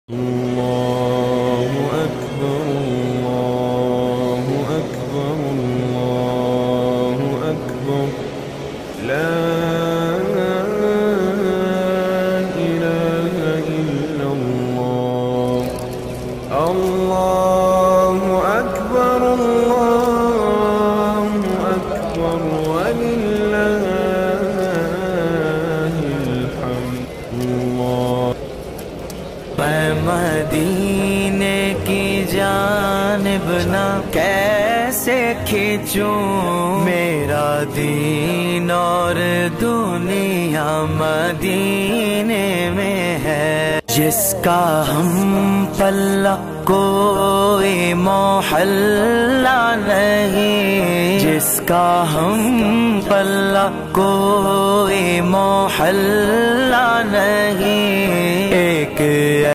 الله أكبر الله أكبر الله أكبر لا إله إلا الله الله أكبر الله أكبر ولله الحمد الله میں مدینے کی جانب نہ کیسے کھینچوں، میرا دین اور دنیا مدینے میں ہے، جس کا ہم پلہ کوئی محلہ نہیں، جس کا ہم پلہ کوئی محلہ نہیں،